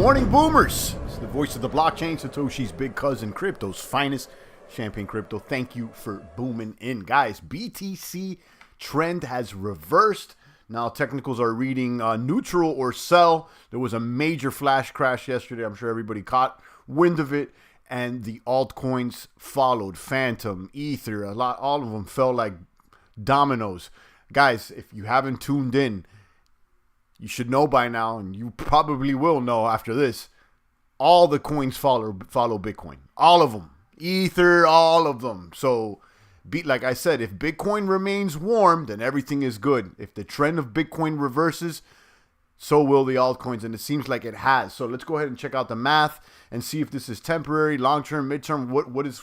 morning, boomers. It's the voice of the blockchain, Satoshi's big cousin, crypto's finest, Champagne Crypto. Thank you for booming in. Guys, BTC trend has reversed. Now technicals are reading neutral or sell. There was a major flash crash yesterday. I'm sure everybody caught wind of it. And the altcoins followed. Fantom, Ether, all of them fell like dominoes. Guys, if you haven't tuned in, you should know by now, and you probably will know after this, all the coins follow Bitcoin. All of them. Ether, all of them. So, like I said, if Bitcoin remains warm, then everything is good. If the trend of Bitcoin reverses, so will the altcoins, and it seems like it has. So let's go ahead and check out the math and see if this is temporary, long-term, midterm,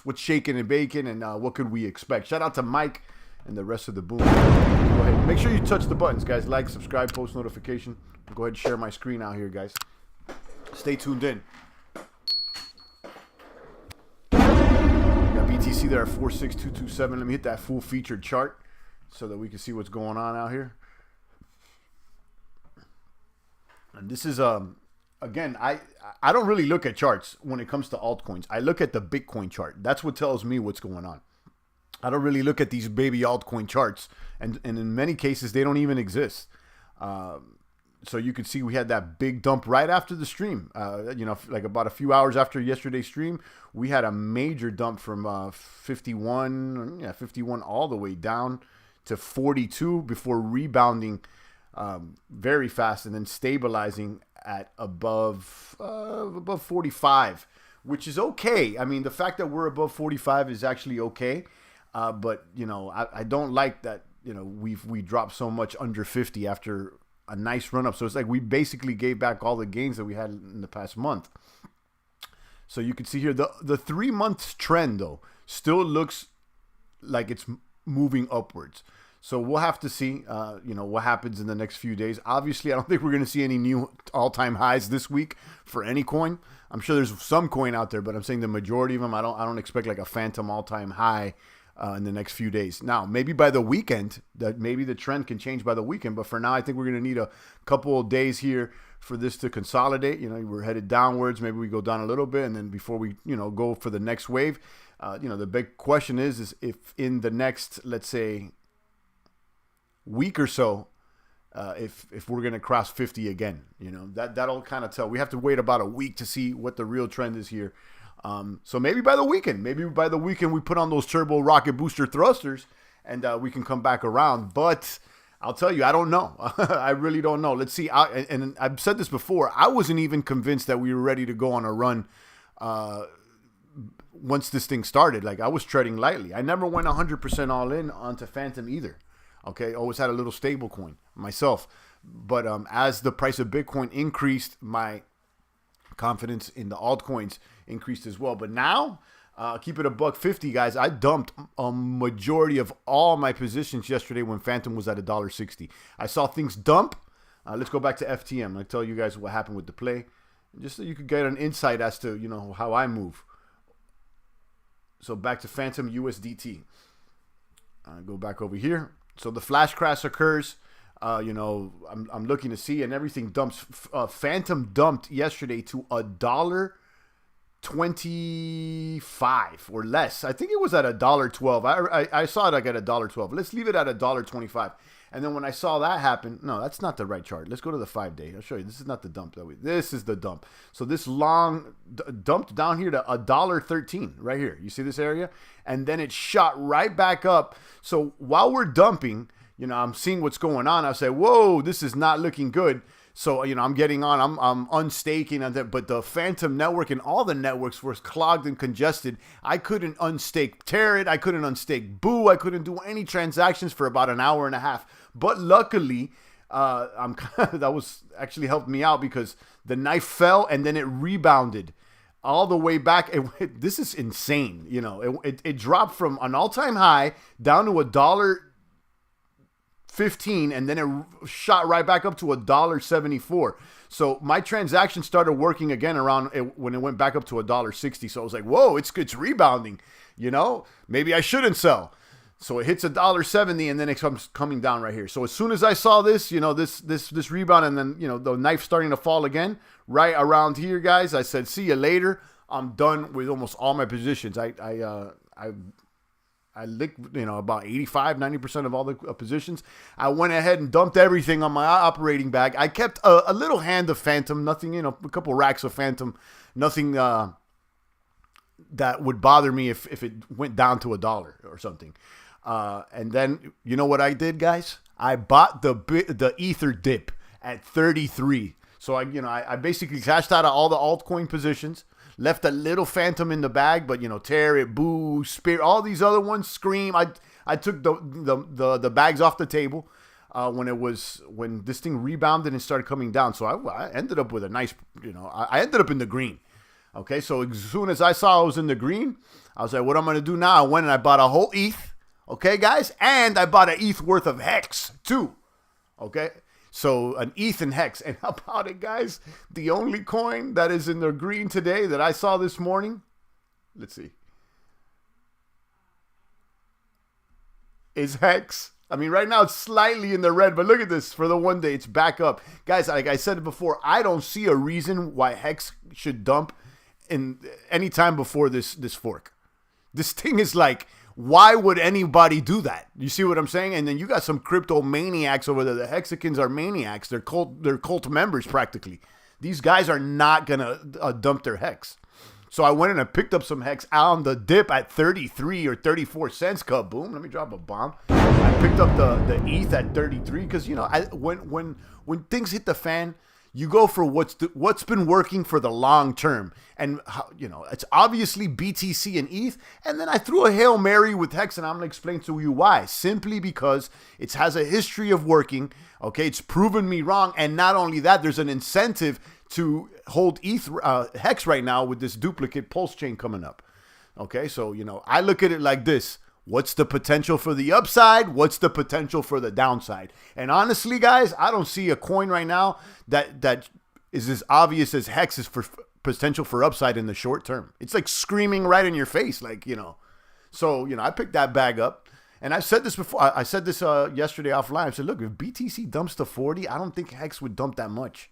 what's shaking and baking, and what could we expect. Shout out to Mike and the rest of the boom. Go ahead. Make sure you touch the buttons, guys. Like, subscribe, post notification. I'll go ahead and share my screen out here, guys. Stay tuned in. Got BTC there at 46227. Let me hit that full featured chart so that we can see what's going on out here. And this is again, I don't really look at charts when it comes to altcoins. I look at the Bitcoin chart. That's what tells me what's going on. I don't really look at these baby altcoin charts, and in many cases they don't even exist. So you could see we had that big dump right after the stream. You know, like about a few hours after yesterday's stream, we had a major dump from 51 all the way down to 42 before rebounding very fast and then stabilizing at above 45, which is okay. I mean, the fact that we're above 45 is actually okay. But you know, I don't like that. You know, we dropped so much under 50 after a nice run up. So it's like we basically gave back all the gains that we had in the past month. So you can see here the 3 months trend though still looks like it's moving upwards. So we'll have to see, you know, what happens in the next few days. Obviously, I don't think we're going to see any new all-time highs this week for any coin. I'm sure there's some coin out there, but I'm saying the majority of them, I don't expect like a Fantom all-time high in the next few days. Now, maybe by the weekend, maybe the trend can change by the weekend. But for now, I think we're going to need a couple of days here for this to consolidate. You know, we're headed downwards. Maybe we go down a little bit, and then before we, you know, go for the next wave, you know, the big question is if in the next, let's say, week or so, if we're gonna cross 50 again. You know, that'll kind of tell. We have to wait about a week to see what the real trend is here. So maybe by the weekend we put on those turbo rocket booster thrusters and we can come back around. But I'll tell you, I don't know. I really don't know. Let's see. And I've said this before, I wasn't even convinced that we were ready to go on a run once this thing started. Like, I was treading lightly. I never went 100% all in onto Fantom either. Okay, always had a little stable coin myself. But as the price of Bitcoin increased, my confidence in the altcoins increased as well. But now, keep it $1.50, guys. I dumped a majority of all my positions yesterday when Fantom was at $1.60. I saw things dump. Let's go back to FTM. I'll tell you guys what happened with the play, just so you could get an insight as to, you know, how I move. So back to Fantom USDT. Go back over here. So the flash crash occurs. You know, I'm looking to see, and everything dumps. Fantom dumped yesterday to $1.25 or less. I think it was at $1.12. I saw it like at $1.12. Let's leave it at $1.25. And then when I saw that happen, no, that's not the right chart. Let's go to the 5-day. I'll show you. This is not the dump that this is the dump. So this long dumped down here to $1.13 right here. You see this area? And then it shot right back up. So while we're dumping, you know, I'm seeing what's going on. I say, whoa, this is not looking good. So, you know, I'm getting on, I'm unstaking on that, but the Fantom network and all the networks were clogged and congested. I couldn't unstake Tarot. I couldn't unstake Boo. I couldn't do any transactions for about an hour and a half. But luckily, that was actually helped me out because the knife fell and then it rebounded all the way back. This is insane. You know, it dropped from an all-time high down to $1.15, and then it shot right back up to $1.74. So my transaction started working again around when it went back up to $1.60. So I was like, whoa, it's rebounding. You know, maybe I shouldn't sell. So it hits $1.70 and then it comes coming down right here. So as soon as I saw this, you know, this rebound and then, you know, the knife starting to fall again, right around here, guys, I said, see you later. I'm done with almost all my positions. I licked, you know, about 85, 90% of all the positions. I went ahead and dumped everything on my operating bag. I kept a little hand of Fantom, nothing, you know, a couple racks of Fantom, nothing that would bother me if it went down to $1 or something. And then, you know what I did, guys? I bought the Ether dip at 33. So I basically cashed out of all the altcoin positions, left a little Fantom in the bag, but, you know, Tear It, Boo, Spirit, all these other ones, Scream. I took the bags off the table when this thing rebounded and started coming down. So I ended up with a nice, you know, I ended up in the green. Okay, so as soon as I saw I was in the green, I was like, what I'm going to do now? I went and I bought a whole ETH. Okay, guys? And I bought an ETH worth of Hex, too. Okay? So, an ETH and Hex. And how about it, guys? The only coin that is in the green today that I saw this morning, let's see, is Hex. I mean, right now it's slightly in the red, but look at this. For the one day, it's back up. Guys, like I said before, I don't see a reason why Hex should dump in any time before this fork. This thing is like, why would anybody do that? You see what I'm saying? And then you got some crypto maniacs over there. The Hexicans are maniacs. They're cult members practically. These guys are not gonna dump their Hex. So I went in and picked up some Hex on the dip at 33 or 34 cents. Kaboom! Let me drop a bomb. I picked up the ETH at 33 because, you know, when things hit the fan, you go for what's been working for the long term. And, you know, it's obviously BTC and ETH. And then I threw a Hail Mary with Hex, and I'm going to explain to you why. Simply because it has a history of working. Okay, it's proven me wrong. And not only that, there's an incentive to hold Hex right now with this duplicate pulse chain coming up. Okay, so, you know, I look at it like this. What's the potential for the upside? What's the potential for the downside? And honestly, guys, I don't see a coin right now that is as obvious as Hex is for potential for upside in the short term. It's like screaming right in your face, like, you know. So, you know, I picked that bag up. And I've said this before. I said this yesterday offline. I said, look, if BTC dumps to 40, I don't think Hex would dump that much.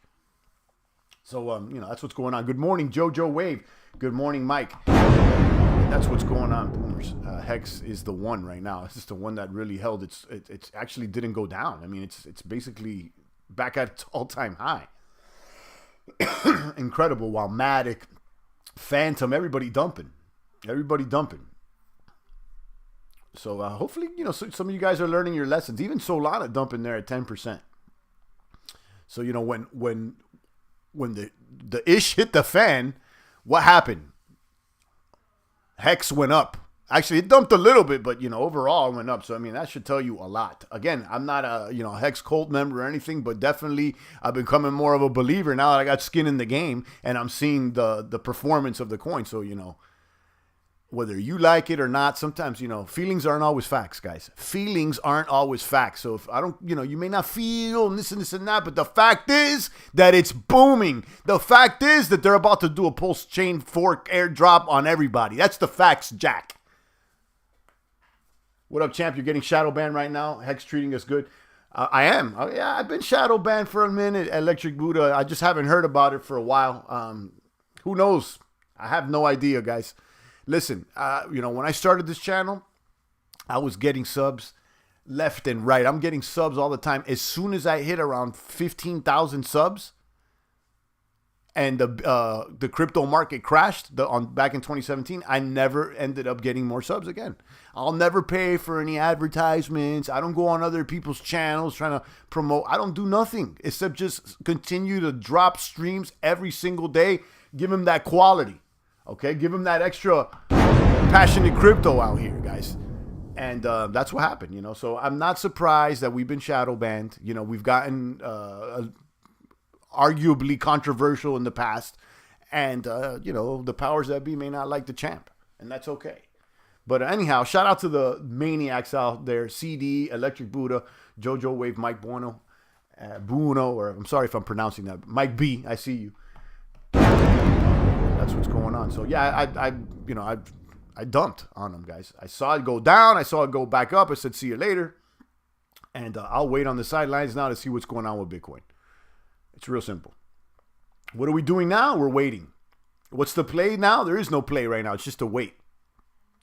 So, you know, that's what's going on. Good morning, Jojo Wave. Good morning, Mike. That's what's going on, boomers. Hex is the one right now. It's just the one that really held. It actually didn't go down. I mean, it's basically back at its all-time high. Incredible. While Matic, Fantom, everybody dumping. So hopefully, you know, some of you guys are learning your lessons. Even Solana dumping there at 10%. So, you know, when the ish hit the fan, what happened? Hex went up. Actually, it dumped a little bit, but, you know, overall it went up. So, I mean, that should tell you a lot. Again, I'm not a, you know, Hex cult member or anything, but definitely I've becoming more of a believer now that I got skin in the game and I'm seeing the performance of the coin. So, you know, whether you like it or not, sometimes, you know, feelings aren't always facts, guys. Feelings aren't always facts. So if I don't, you know, you may not feel this and that, but the fact is that it's booming. The fact is that they're about to do a pulse chain fork airdrop on everybody. That's the facts, Jack. What up, champ? You're getting shadow banned right now. Hex treating us good. I am. Oh, yeah, I've been shadow banned for a minute. Electric Buddha. I just haven't heard about it for a while. Who knows? I have no idea, guys. Listen, you know, when I started this channel, I was getting subs left and right. I'm getting subs all the time. As soon as I hit around 15,000 subs and the crypto market crashed back in 2017, I never ended up getting more subs again. I'll never pay for any advertisements. I don't go on other people's channels trying to promote. I don't do nothing except just continue to drop streams every single day. Give them that quality. Okay, give them that extra passionate crypto out here, guys. And that's what happened, you know. So I'm not surprised that we've been shadow banned. You know, we've gotten arguably controversial in the past. And, you know, the powers that be may not like the champ. And that's okay. But anyhow, shout out to the maniacs out there. CD, Electric Buddha, Jojo Wave, Mike Bueno, Bruno, or I'm sorry if I'm pronouncing that. Mike B, I see you. That's what's going on. So yeah, I I dumped on them, guys. I saw it go down. I saw it go back up. I said, see you later. And I'll wait on the sidelines now to see what's going on with Bitcoin. It's real simple. What are we doing now? We're waiting. What's the play now? There is no play right now. It's just a wait.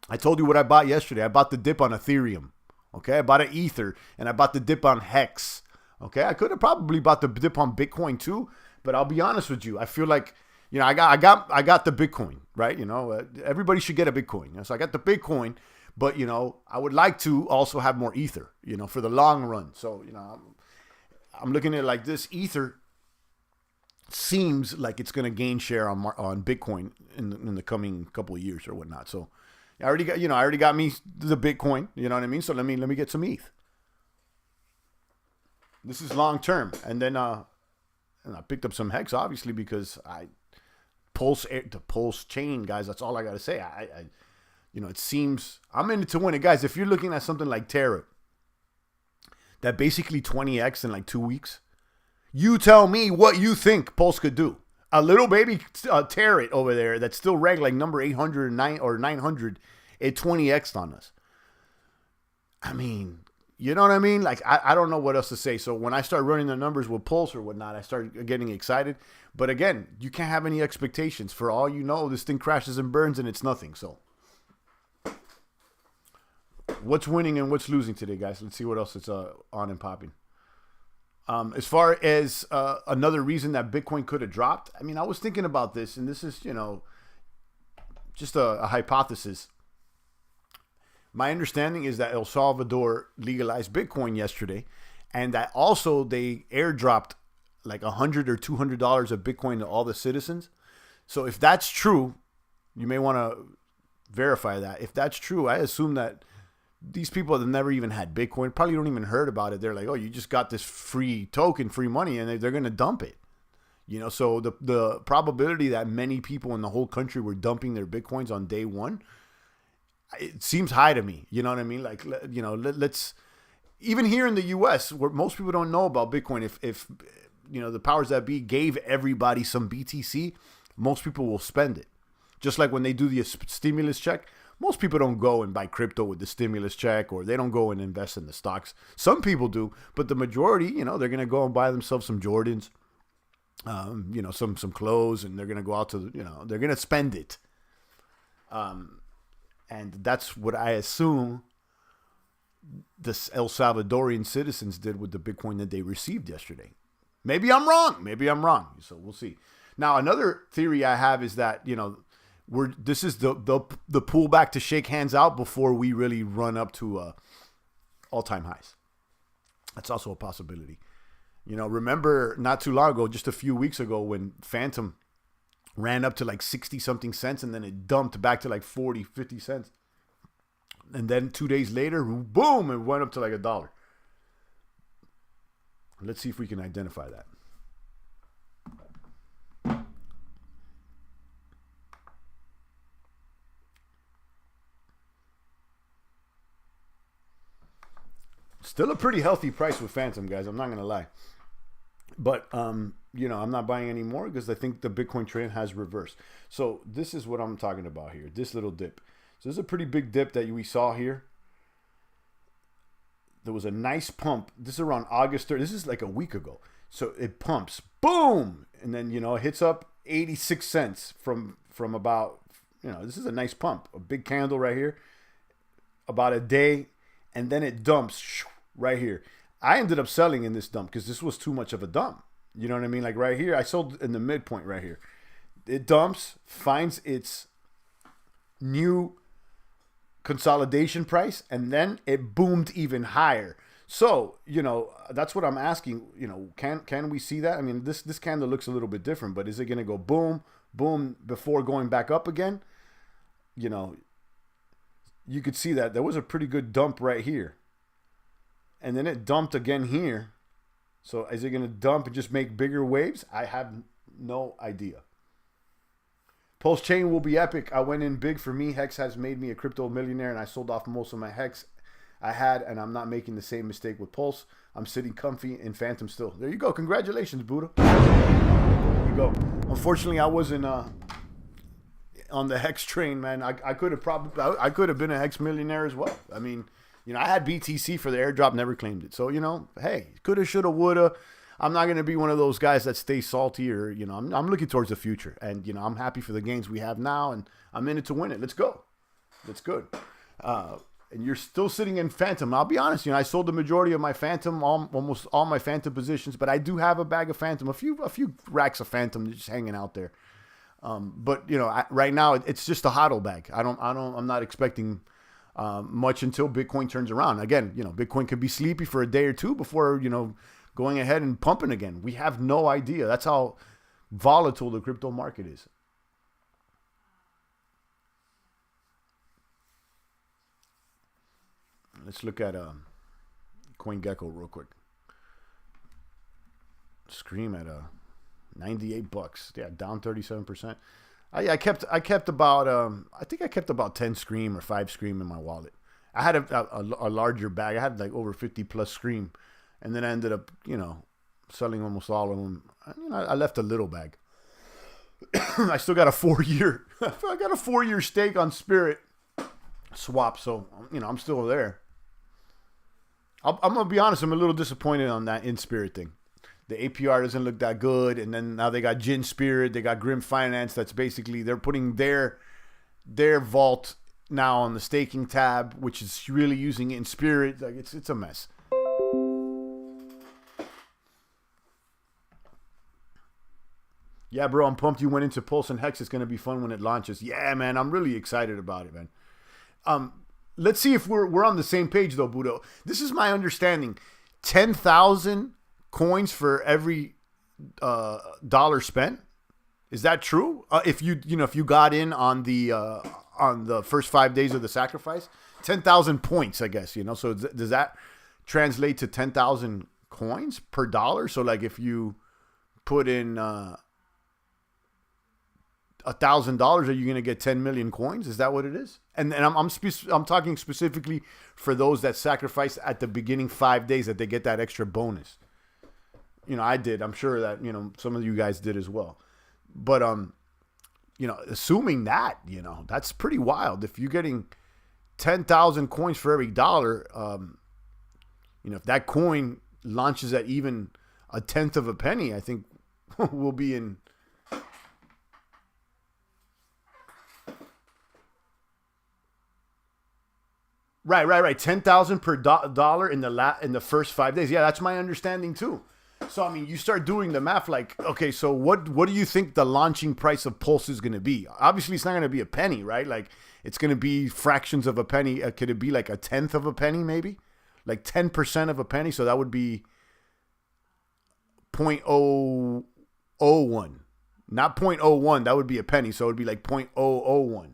I told you what I bought yesterday. I bought the dip on Ethereum. Okay, I bought an Ether, and I bought the dip on Hex. Okay, I could have probably bought the dip on Bitcoin too, but I'll be honest with you. I feel like, you know, I got the Bitcoin, right? You know, everybody should get a Bitcoin. So I got the Bitcoin, but, you know, I would like to also have more Ether, you know, for the long run. So, you know, I'm looking at it like this. Ether seems like it's going to gain share on Bitcoin in the coming couple of years or whatnot. So I already got me the Bitcoin, you know what I mean? So let me get some ETH. This is long term. And then and I picked up some Hex, obviously, because the Pulse chain, guys, that's all I got to say. I you know, it seems I'm in it to win it, guys. If you're looking at something like Terra that basically 20x in like 2 weeks, you tell me what you think Pulse could do. A little baby Terra over there that's still ranked like number 809 or 900 at 20x on us. I mean, you know what I mean? Like, I don't know what else to say. So when I start running the numbers with Pulse or whatnot, I start getting excited. But again, you can't have any expectations. For all you know, this thing crashes and burns and it's nothing. So what's winning and what's losing today, guys? Let's see what else is on and popping. As far as another reason that Bitcoin could have dropped, I mean, I was thinking about this, and this is, you know, just a hypothesis. My understanding is that El Salvador legalized Bitcoin yesterday, and that also they airdropped like $100 or $200 of Bitcoin to all the citizens. So if that's true, you may want to verify that. If that's true, I assume that these people that never even had Bitcoin probably don't even heard about it. They're like, oh, you just got this free token, free money, and they're going to dump it. You know, so the probability that many people in the whole country were dumping their Bitcoins on day one, it seems high to me. You know what I mean? Like, you know, let's, even here in the U.S., where most people don't know about Bitcoin, if you know, the powers that be gave everybody some BTC, most people will spend it. Just like when they do the stimulus check, most people don't go and buy crypto with the stimulus check, or they don't go and invest in the stocks. Some people do, but the majority, you know, they're going to go and buy themselves some Jordans, you know, some clothes, and they're going to go out to, you know, they're going to spend it. And that's what I assume the El Salvadorian citizens did with the Bitcoin that they received yesterday. Maybe I'm wrong. So we'll see. Now, another theory I have is that, you know, this is the pullback to shake hands out before we really run up to all-time highs. That's also a possibility. You know, remember not too long ago, just a few weeks ago, when Fantom ran up to like 60-something cents, and then it dumped back to like 40, 50 cents. And then 2 days later, boom, it went up to like $1. Let's see if we can identify that. Still a pretty healthy price with Fantom, guys. I'm not going to lie. But, you know, I'm not buying any more because I think the Bitcoin trend has reversed. So this is what I'm talking about here, this little dip. So this is a pretty big dip that we saw here. There was a nice pump. This is around August 3rd. This is like a week ago. So it pumps. Boom! And then, you know, it hits up 86 cents from about, you know, this is a nice pump. A big candle right here. About a day. And then it dumps right here. I ended up selling in this dump because this was too much of a dump. You know what I mean? Like right here, I sold in the midpoint right here. It dumps, finds its new consolidation price, and then it boomed even higher. So, you know, that's what I'm asking. You know, can we see that? I mean, this candle looks a little bit different, but is it going to go boom, boom before going back up again? You know, you could see that there was a pretty good dump right here. And then it dumped again here. So is it going to dump and just make bigger waves? I have no idea. Pulse chain will be epic. I went in big for me. Hex has made me a crypto millionaire, and I sold off most of my Hex I had, and I'm not making the same mistake with Pulse. I'm sitting comfy in Fantom still. There you go. Congratulations, Buddha. There you go. Unfortunately, I wasn't on the hex train, man. I could have I could have been a hex millionaire as well. I mean, I had BTC for the airdrop, never claimed it. So, hey, coulda, shoulda, woulda. I'm not going to be one of those guys that stay salty or, I'm looking towards the future. And, I'm happy for the gains we have now, and I'm in it to win it. Let's go. That's good. And you're still sitting in Fantom. I'll be honest, I sold the majority of my Fantom, almost all my Fantom positions, but I do have a bag of Fantom, a few racks of Fantom just hanging out there. But right now it's just a hodl bag. I'm not expecting much until Bitcoin turns around. Again, Bitcoin could be sleepy for a day or two before going ahead and pumping again. We have no idea. That's how volatile the crypto market is. Let's look at CoinGecko real quick. Scream at $98. Yeah, down 37%. I kept about I think I kept about 10 Scream or 5 Scream in my wallet. I had a larger bag. I had like over 50 plus Scream, and then I ended up selling almost all of them. I left a little bag. I still got a 4-year. I got a 4-year stake on Spirit swap, so I'm still there. I'm gonna be honest. I'm a little disappointed on that in Spirit thing. The APR doesn't look that good, and then now they got Gin Spirit, they got Grim Finance. That's basically they're putting their vault now on the staking tab, which is really using it in Spirit. Like it's a mess. Yeah, bro, I'm pumped you went into Pulse and Hex. It's gonna be fun when it launches. Yeah, man, I'm really excited about it, man. Let's see if we're on the same page though, Budo. This is my understanding: 10,000 coins for every dollar spent. Is that true? If you got in on the first 5 days of the sacrifice, 10,000 points, I guess. So does that translate to 10,000 coins per dollar? So like if you put in $1,000, are you going to get 10 million coins? Is that what it is? And I'm talking specifically for those that sacrifice at the beginning 5 days, that they get that extra bonus. I did. I'm sure that some of you guys did as well. But assuming that that's pretty wild. If you're getting 10,000 coins for every dollar, if that coin launches at even a tenth of a penny, I think we'll be in. Right. 10,000 per dollar in the first 5 days. Yeah, that's my understanding too. So I mean, you start doing the math. Like, okay, so what do you think the launching price of Pulse is going to be? Obviously, it's not going to be a penny, right? Like, it's going to be fractions of a penny. Could it be like a tenth of a penny, maybe? Like 10% of a penny. So that would be 0.001, not 0.01. That would be a penny. So it would be like 0.001.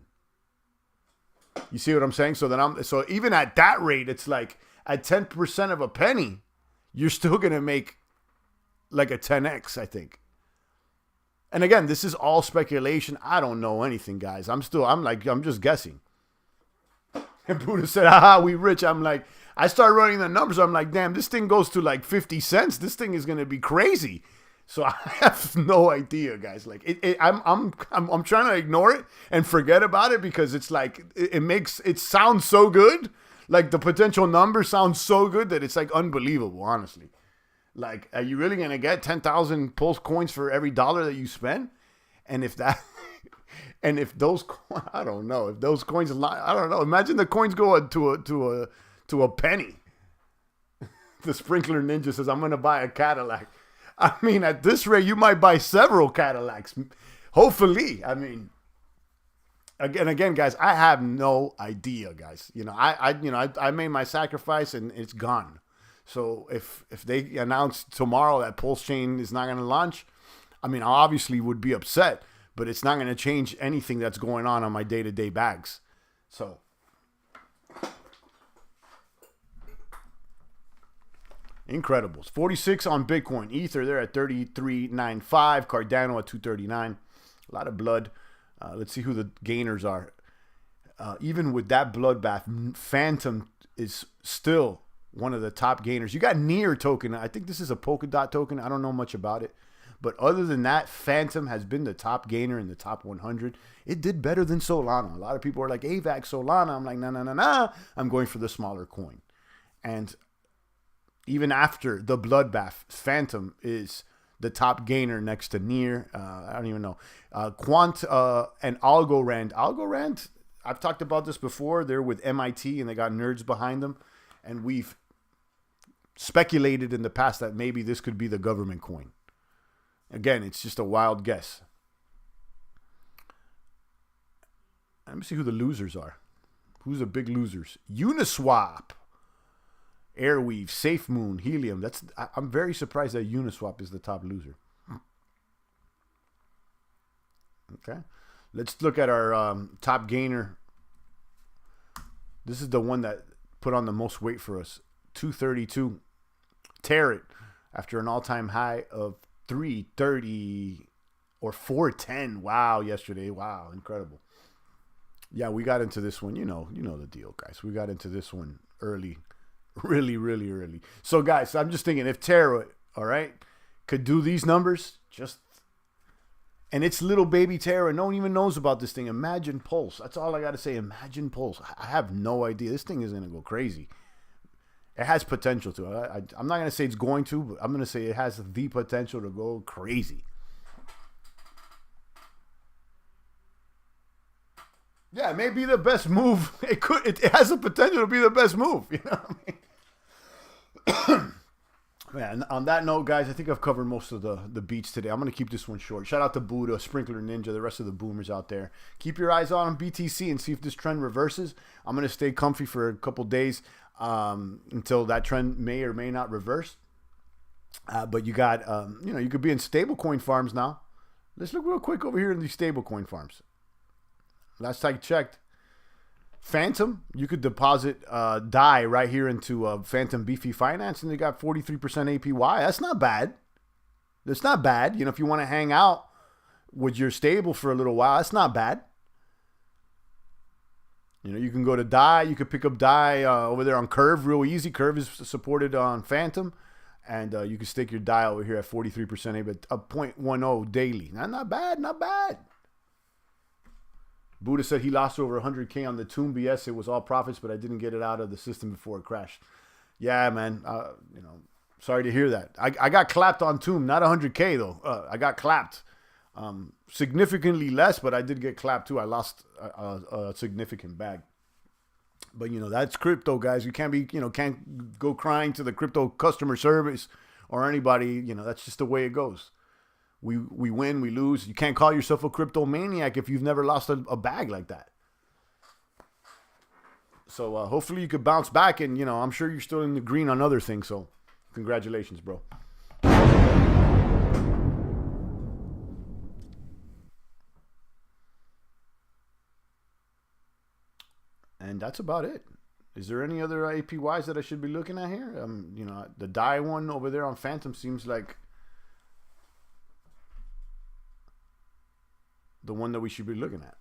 You see what I'm saying? So even at that rate, it's like at 10% of a penny, you're still going to make like a 10x, I think. And again, this is all speculation. I don't know anything, guys. I'm just guessing. And Buddha said, haha, we rich. I'm like, I start running the numbers. I'm like, damn, this thing goes to like 50 cents. This thing is going to be crazy. So I have no idea, guys. Like I'm trying to ignore it and forget about it because it's like it sounds so good. Like the potential number sounds so good that it's like unbelievable, honestly. Like, are you really gonna get 10,000 Pulse coins for every dollar that you spend? And if those, I don't know, if those coins, I don't know. Imagine the coins go to a penny. The Sprinkler Ninja says, "I'm gonna buy a Cadillac." I mean, at this rate, you might buy several Cadillacs. Hopefully. I mean, again, guys, I have no idea, guys. I made my sacrifice and it's gone. So if they announce tomorrow that Pulse Chain is not going to launch, I mean, I obviously would be upset, but it's not going to change anything that's going on my day-to-day bags. So Incredibles. 46 on Bitcoin. Ether, they're at 33.95. Cardano at 239. A lot of blood. Let's see who the gainers are. Even with that bloodbath, Fantom is still one of the top gainers. You got Near token. I think this is a Polkadot token. I don't know much about it. But other than that, Fantom has been the top gainer in the top 100. It did better than Solana. A lot of people are like, AVAX, Solana. I'm like, nah. I'm going for the smaller coin. And even after the bloodbath, Fantom is the top gainer next to Near. I don't even know. Quant and Algorand. Algorand, I've talked about this before. They're with MIT and they got nerds behind them. And we've speculated in the past that maybe this could be the government coin. Again, it's just a wild guess. Let me see who the losers are. Who's the big losers? Uniswap, Airweave, SafeMoon, Helium. I'm very surprised that Uniswap is the top loser. Okay. Let's look at our top gainer. This is the one that put on the most weight for us. 232. Tear it after an all-time high of 330 or 410. Wow, yesterday. Wow, incredible. Yeah, we got into this one. You know the deal, guys. We got into this one early. Really, really early. So, guys, I'm just thinking if Terra, all right, could do these numbers, and it's little baby Terra. No one even knows about this thing. Imagine Pulse. That's all I got to say. Imagine Pulse. I have no idea. This thing is going to go crazy. It has potential to. I'm not going to say it's going to, but I'm going to say it has the potential to go crazy. Yeah, it may be the best move. It has the potential to be the best move. You know what I mean? Man, on that note, guys, I think I've covered most of the beats today. I'm going to keep this one short. Shout out to Buddha, Sprinkler Ninja, the rest of the boomers out there. Keep your eyes on BTC and see if this trend reverses. I'm going to stay comfy for a couple days until that trend may or may not reverse. But you got, you could be in stablecoin farms now. Let's look real quick over here in these stablecoin farms. Last I checked, Fantom, you could deposit DAI right here into Fantom Beefy Finance, and they got 43% APY. That's not bad. That's not bad. If you want to hang out with your stable for a little while, that's not bad. You can go to DAI. You could pick up DAI over there on Curve real easy. Curve is supported on Fantom, and you can stake your DAI over here at 43% APY, 0.10 daily. Not bad. Not bad. Buddha said he lost over 100K on the Tomb BS. It was all profits, but I didn't get it out of the system before it crashed. Yeah, man. Sorry to hear that. I got clapped on Tomb, not 100K though. I got clapped. Significantly less, but I did get clapped too. I lost a significant bag. But that's crypto, guys. You can't be, can't go crying to the crypto customer service or anybody. That's just the way it goes. We win, we lose. You can't call yourself a crypto maniac if you've never lost a bag like that. So hopefully you could bounce back, and I'm sure you're still in the green on other things. So congratulations, bro. And that's about it. Is there any other APYs that I should be looking at here? The DAI one over there on Fantom seems like the one that we should be looking at.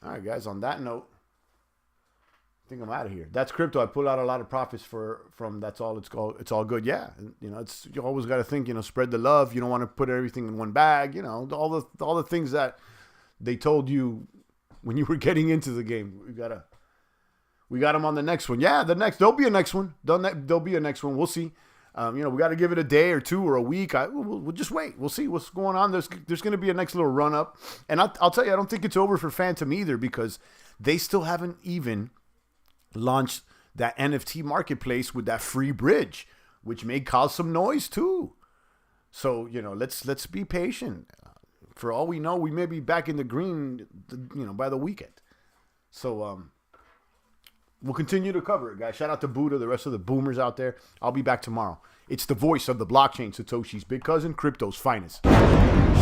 All right, guys, on that note, I think I'm out of here. That's crypto. I pull out a lot of profits from that's all it's called. It's all good. Yeah. You always got to think, spread the love. You don't want to put everything in one bag, all the things that they told you when you were getting into the game. We got them on the next one. Yeah, there'll be a next one. There'll be a next one. We'll see. We got to give it a day or two or a week. We'll just wait. We'll see what's going on. There's going to be a next little run up. And I'll tell you, I don't think it's over for Fantom either, because they still haven't even launched that NFT marketplace with that free bridge, which may cause some noise too. So, let's be patient. For all we know, we may be back in the green, by the weekend. So, we'll continue to cover it, guys. Shout out to Buddha, the rest of the boomers out there. I'll be back tomorrow. It's the voice of the blockchain, Satoshi's big cousin, crypto's finest.